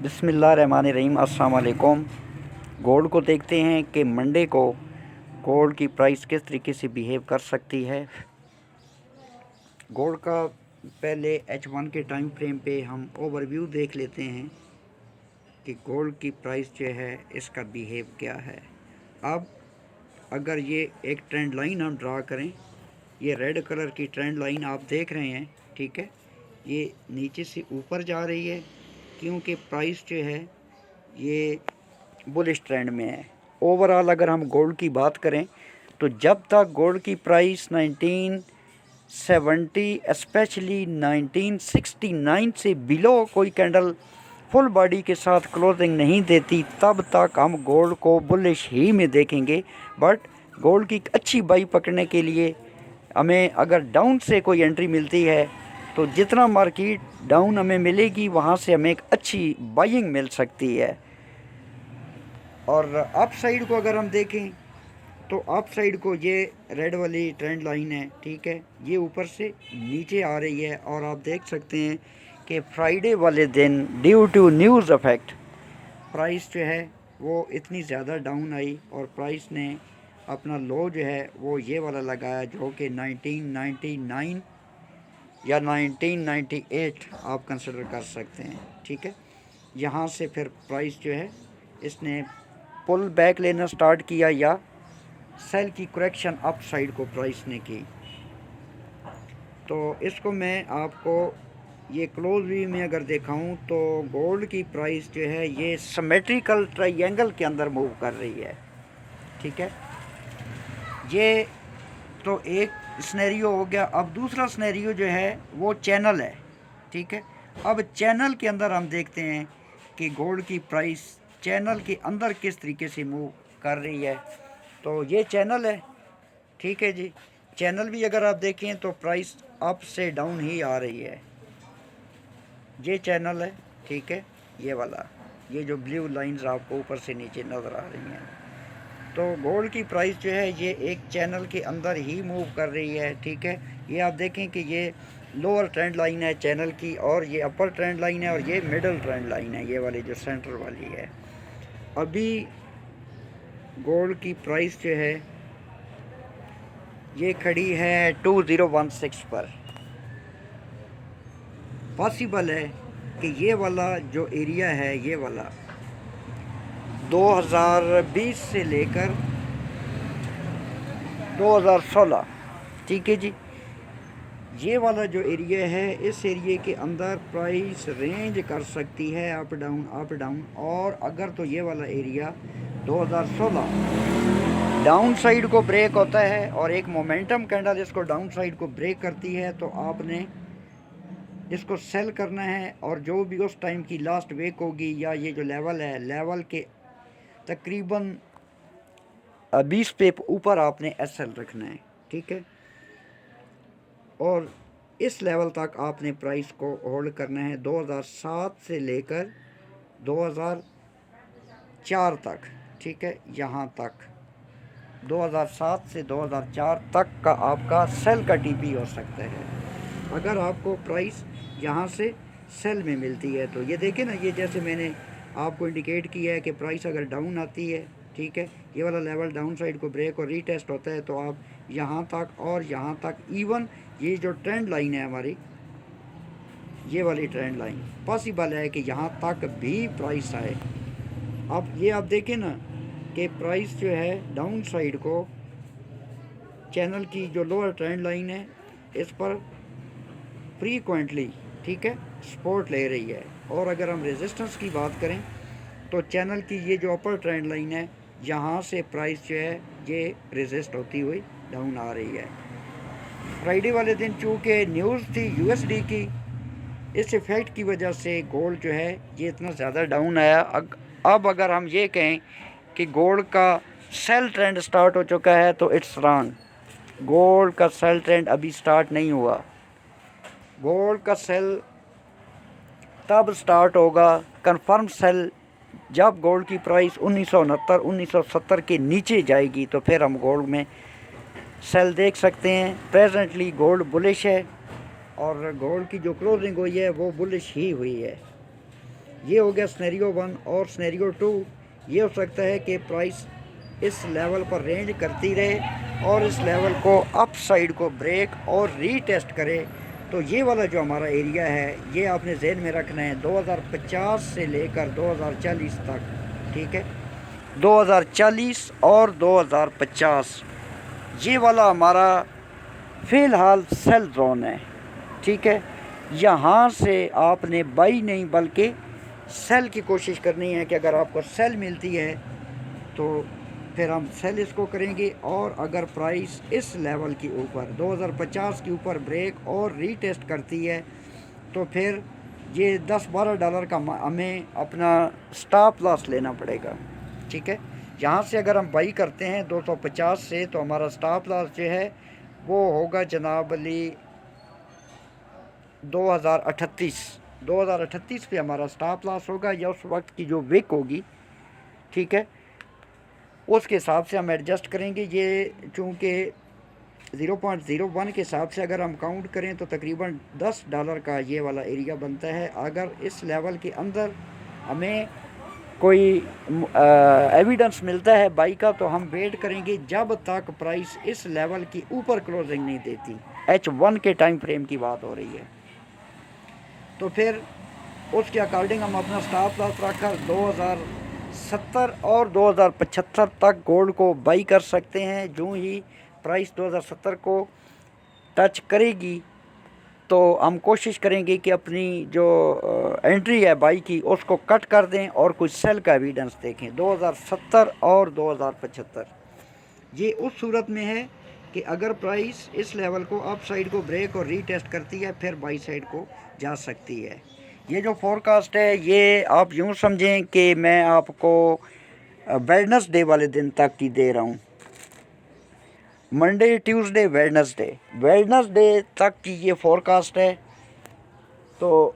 बिस्मिल्लाहिर्रहमानिर्रहीम। अस्सलाम वालेकुम। गोल्ड को देखते हैं कि मंडे को गोल्ड की प्राइस किस तरीके से बिहेव कर सकती है। गोल्ड का पहले H1 के टाइम फ्रेम पे हम ओवरव्यू देख लेते हैं कि गोल्ड की प्राइस जो है इसका बिहेव क्या है। अब अगर ये एक ट्रेंड लाइन हम ड्रा करें, ये रेड कलर की ट्रेंड लाइन आप देख रहे हैं, ठीक है। ये नीचे से ऊपर जा रही है क्योंकि प्राइस जो है ये बुलिश ट्रेंड में है। ओवरऑल अगर हम गोल्ड की बात करें तो जब तक गोल्ड की प्राइस 1970 स्पेशली 1969 से बिलो कोई कैंडल फुल बॉडी के साथ क्लोजिंग नहीं देती, तब तक हम गोल्ड को बुलिश ही में देखेंगे। बट गोल्ड की अच्छी बाई पकड़ने के लिए हमें अगर डाउन से कोई एंट्री मिलती है तो जितना मार्केट डाउन हमें मिलेगी वहाँ से हमें एक अच्छी बाइंग मिल सकती है। और अप साइड को अगर हम देखें तो अप साइड को ये रेड वाली ट्रेंड लाइन है, ठीक है, ये ऊपर से नीचे आ रही है। और आप देख सकते हैं कि फ्राइडे वाले दिन due to news effect price जो है वो इतनी ज़्यादा डाउन आई और प्राइस ने अपना लो जो है वो ये वाला लगाया, जो कि 1999 या 1998 आप कंसिडर कर सकते हैं, ठीक है। यहाँ से फिर प्राइस जो है इसने पुल बैक लेना स्टार्ट किया या सेल की करेक्शन अप साइड को प्राइस ने की। तो इसको मैं आपको ये क्लोज व्यू में अगर दिखाऊं तो गोल्ड की प्राइस जो है ये सिमेट्रिकल ट्रायंगल के अंदर मूव कर रही है, ठीक है। ये तो एक स्नैरियो हो गया। अब दूसरा स्नैरियो जो है वो चैनल है, ठीक है। अब चैनल के अंदर हम देखते हैं कि गोल्ड की प्राइस चैनल के अंदर किस तरीके से मूव कर रही है। तो ये चैनल है, ठीक है जी। चैनल भी अगर आप देखें तो प्राइस अप से डाउन ही आ रही है। ये चैनल है, ठीक है, ये वाला, ये जो ब्लू लाइंस आपको ऊपर से नीचे नज़र आ रही हैं। तो गोल्ड की प्राइस जो है ये एक चैनल के अंदर ही मूव कर रही है, ठीक है। ये आप देखें कि ये लोअर ट्रेंड लाइन है चैनल की और ये अपर ट्रेंड लाइन है और ये मिडल ट्रेंड लाइन है, ये वाली जो सेंटर वाली है। अभी गोल्ड की प्राइस जो है ये खड़ी है 2016 पर। पॉसिबल है कि ये वाला जो एरिया है ये वाला 2020 से लेकर 2016, ठीक है जी, ये वाला जो एरिया है इस एरिया के अंदर प्राइस रेंज कर सकती है अप डाउन। और अगर तो ये वाला एरिया 2016 डाउन साइड को ब्रेक होता है और एक मोमेंटम कैंडल इसको डाउन साइड को ब्रेक करती है तो आपने इसको सेल करना है। और जो भी उस टाइम की लास्ट वेक होगी या ये जो लेवल है, लेवल के तकरीबन 20 पे ऊपर आपने एसएल रखना है, ठीक है। और इस लेवल तक आपने प्राइस को होल्ड करना है 2007 से लेकर 2004 तक, ठीक है। यहाँ तक 2007 से 2004 तक का आपका सेल का टीपी हो सकता है अगर आपको प्राइस यहाँ से सेल में मिलती है। तो ये देखें ना, ये जैसे मैंने आपको इंडिकेट किया है कि प्राइस अगर डाउन आती है, ठीक है, ये वाला लेवल डाउन साइड को ब्रेक और रीटेस्ट होता है तो आप यहाँ तक और यहाँ तक, इवन ये जो ट्रेंड लाइन है हमारी, ये वाली ट्रेंड लाइन पॉसिबल है कि यहाँ तक भी प्राइस आए। अब ये आप देखें ना कि प्राइस जो है डाउन साइड को चैनल की जो लोअर ट्रेंड लाइन है इस पर फ्रीक्वेंटली, ठीक है, सपोर्ट ले रही है। और अगर हम रेजिस्टेंस की बात करें तो चैनल की ये जो अपर ट्रेंड लाइन है यहाँ से प्राइस जो है ये रेजिस्ट होती हुई डाउन आ रही है। फ्राइडे वाले दिन चूँकि न्यूज़ थी यूएसडी की, इस इफ़ेक्ट की वजह से गोल्ड जो है ये इतना ज़्यादा डाउन आया। अब अगर हम ये कहें कि गोल्ड का सेल ट्रेंड स्टार्ट हो चुका है तो इट्स रॉन्ग। गोल्ड का सेल ट्रेंड अभी स्टार्ट नहीं हुआ। गोल्ड का सेल तब स्टार्ट होगा, कंफर्म सेल, जब गोल्ड की प्राइस 1969 1970 के नीचे जाएगी तो फिर हम गोल्ड में सेल देख सकते हैं। प्रेजेंटली गोल्ड बुलिश है और गोल्ड की जो क्लोजिंग हुई है वो बुलिश ही हुई है। ये हो गया स्नैरियो 1। और स्नैरियो 2 ये हो सकता है कि प्राइस इस लेवल पर रेंज करती रहे और इस लेवल को अप साइड को ब्रेक और रीटेस्ट करे। तो ये वाला जो हमारा एरिया है ये आपने जहन में रखना है 2050 से लेकर 2040 तक, ठीक है। 2040 और 2050 ये वाला हमारा फ़िलहाल सेल जोन है, ठीक है। यहाँ से आपने बाई नहीं बल्कि सेल की कोशिश करनी है कि अगर आपको सेल मिलती है तो फिर हम सेल इसको करेंगे। और अगर प्राइस इस लेवल के ऊपर 2050 के ऊपर ब्रेक और रीटेस्ट करती है तो फिर ये $10-12 का हमें अपना स्टॉप लॉस लेना पड़ेगा, ठीक है। यहाँ से अगर हम बाई करते हैं 250 से तो हमारा स्टॉप लॉस जो है वो होगा जनाब अली 2038 पे हमारा स्टॉप लॉस होगा, या उस वक्त की जो विक होगी, ठीक है, उसके हिसाब से हम एडजस्ट करेंगे। ये चूँकि 0.01 के हिसाब से अगर हम काउंट करें तो तकरीबन $10 का ये वाला एरिया बनता है। अगर इस लेवल के अंदर हमें कोई एविडेंस मिलता है बाई का तो हम वेट करेंगे जब तक प्राइस इस लेवल की ऊपर क्लोजिंग नहीं देती। H1 के टाइम फ्रेम की बात हो रही है। तो फिर उसके अकॉर्डिंग हम अपना स्टॉप लॉस रखकर 2070 और 2075 तक गोल्ड को बाई कर सकते हैं। जो ही प्राइस 2070 को टच करेगी तो हम कोशिश करेंगे कि अपनी जो एंट्री है बाई की उसको कट कर दें और कुछ सेल का एविडेंस देखें 2070 और 2075। ये उस सूरत में है कि अगर प्राइस इस लेवल को अप साइड को ब्रेक और रीटेस्ट करती है फिर बाई साइड को जा सकती है। ये जो फोरकास्ट है ये आप यूँ समझें कि मैं आपको वेडनेसडे वाले दिन तक की दे रहा हूँ, मंडे ट्यूसडे वेडनेसडे तक की ये फोरकास्ट है। तो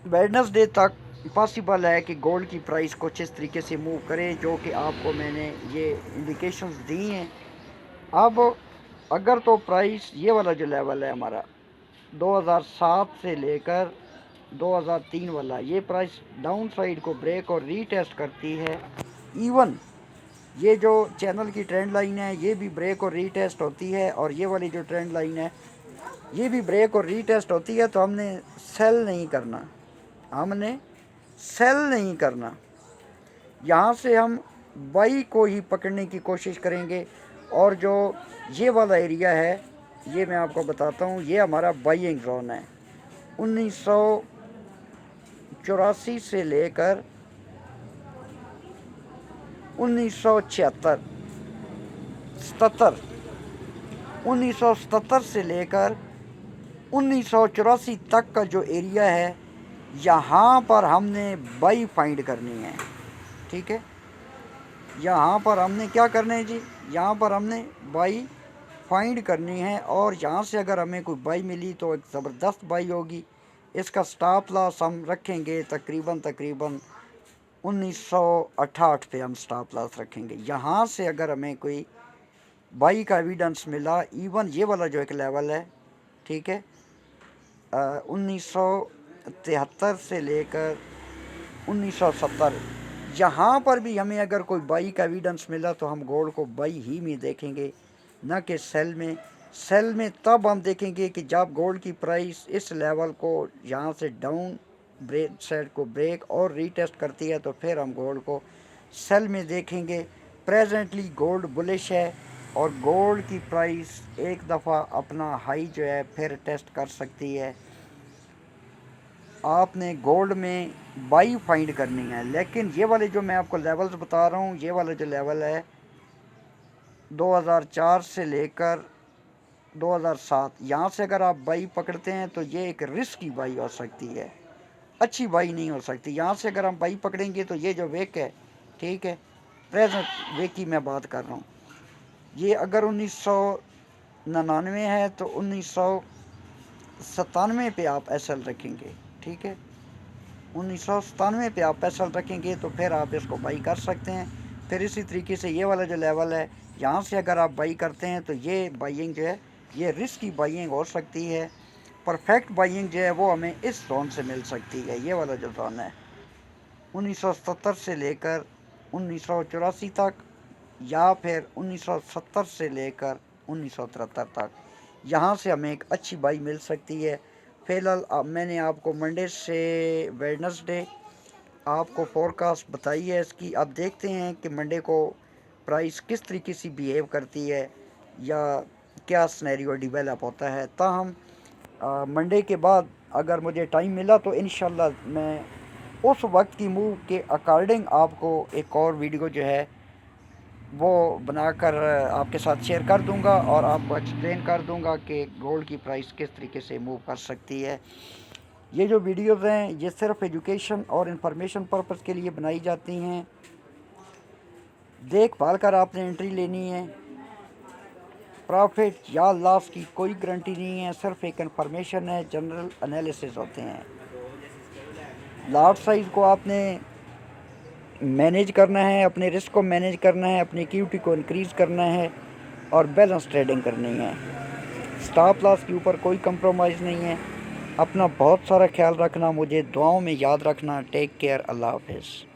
वेडनेसडे तक पॉसिबल है कि गोल्ड की प्राइस कुछ इस तरीके से मूव करे जो कि आपको मैंने ये इंडिकेशंस दी हैं। अब अगर तो प्राइस ये वाला जो लेवल है हमारा 2007 से लेकर 2003 वाला ये प्राइस डाउन साइड को ब्रेक और रीटेस्ट करती है, इवन ये जो चैनल की ट्रेंड लाइन है ये भी ब्रेक और रीटेस्ट होती है, और ये वाली जो ट्रेंड लाइन है ये भी ब्रेक और रीटेस्ट होती है, तो हमने सेल नहीं करना, यहाँ से हम बाई को ही पकड़ने की कोशिश करेंगे। और जो ये वाला एरिया है ये मैं आपको बताता हूँ, ये हमारा बाइंग जोन है 1984 से लेकर 1977 से लेकर 1984 तक का जो एरिया है यहाँ पर हमने बाई फाइंड करनी है, ठीक है। यहाँ पर हमने क्या करना है जी, यहाँ पर हमने बाई फाइंड करनी है, और यहाँ से अगर हमें कोई बाई मिली तो एक ज़बरदस्त बाई होगी। इसका स्टॉप लॉस हम रखेंगे तकरीबन 1968 पे हम स्टॉप लॉस रखेंगे। यहाँ से अगर हमें कोई बाई का एविडेंस मिला, इवन ये वाला जो एक लेवल है, ठीक है, 1973 से लेकर 1970 यहाँ पर भी हमें अगर कोई बाई का एविडेंस मिला तो हम गोल्ड को बाई ही में देखेंगे, न कि सेल में। सेल में तब हम देखेंगे कि जब गोल्ड की प्राइस इस लेवल को यहाँ से डाउन ब्रेक साइड को ब्रेक और रीटेस्ट करती है तो फिर हम गोल्ड को सेल में देखेंगे। प्रेजेंटली गोल्ड बुलिश है और गोल्ड की प्राइस एक दफ़ा अपना हाई जो है फिर टेस्ट कर सकती है। आपने गोल्ड में बाई फाइंड करनी है, लेकिन ये वाले जो मैं आपको लेवल्स बता रहा हूँ, ये वाला जो लेवल है 2004 से लेकर 2007, यहाँ से अगर आप बाई पकड़ते हैं तो ये एक रिस्की बाई हो सकती है, अच्छी बाई नहीं हो सकती। यहाँ से अगर हम बाई पकड़ेंगे तो ये जो वेक है, ठीक है, प्रेजेंट वेक की मैं बात कर रहा हूँ, ये अगर 1999 है तो 1997 पे आप एसएल रखेंगे, ठीक है, 1997 पे आप एसएल रखेंगे तो फिर आप इसको बाई कर सकते हैं। फिर इसी तरीके से ये वाला जो लेवल है यहाँ से अगर आप बाई करते हैं तो ये बाइंग जो है ये रिस्की बाइंग हो सकती है। परफेक्ट बाइंग जो है वो हमें इस जोन से मिल सकती है, ये वाला जो जोन है 1970 से लेकर 1984 तक, या फिर 1970 से लेकर 1973 तक, यहाँ से हमें एक अच्छी बाई मिल सकती है। फ़िलहाल मैंने आपको मंडे से वेडनेसडे आपको फोरकास्ट बताई है इसकी। अब देखते हैं कि मंडे को प्राइस किस तरीके से बिहेव करती है या क्या सिनेरियो डेवलप होता है। ताहम मंडे के बाद अगर मुझे टाइम मिला तो इंशाल्लाह मैं उस वक्त की मूव के अकॉर्डिंग आपको एक और वीडियो जो है वो बनाकर आपके साथ शेयर कर दूंगा और आपको एक्सप्लेन कर दूंगा कि गोल्ड की प्राइस किस तरीके से मूव कर सकती है। ये जो वीडियोस हैं ये सिर्फ एजुकेशन और इन्फॉर्मेशन पर्पस के लिए बनाई जाती हैं। देखभाल कर आपने एंट्री लेनी है। प्रॉफिट या लॉस की कोई गारंटी नहीं है, सिर्फ एक इन्फॉर्मेशन है, जनरल एनालिसिस होते हैं। लॉट साइज़ को आपने मैनेज करना है, अपने रिस्क को मैनेज करना है, अपनी इक्विटी को इंक्रीज़ करना है और बैलेंस ट्रेडिंग करनी है। स्टॉप लॉस के ऊपर कोई कंप्रोमाइज़ नहीं है। अपना बहुत सारा ख्याल रखना, मुझे दुआओं में याद रखना। टेक केयर, अल्लाह हाफिज़।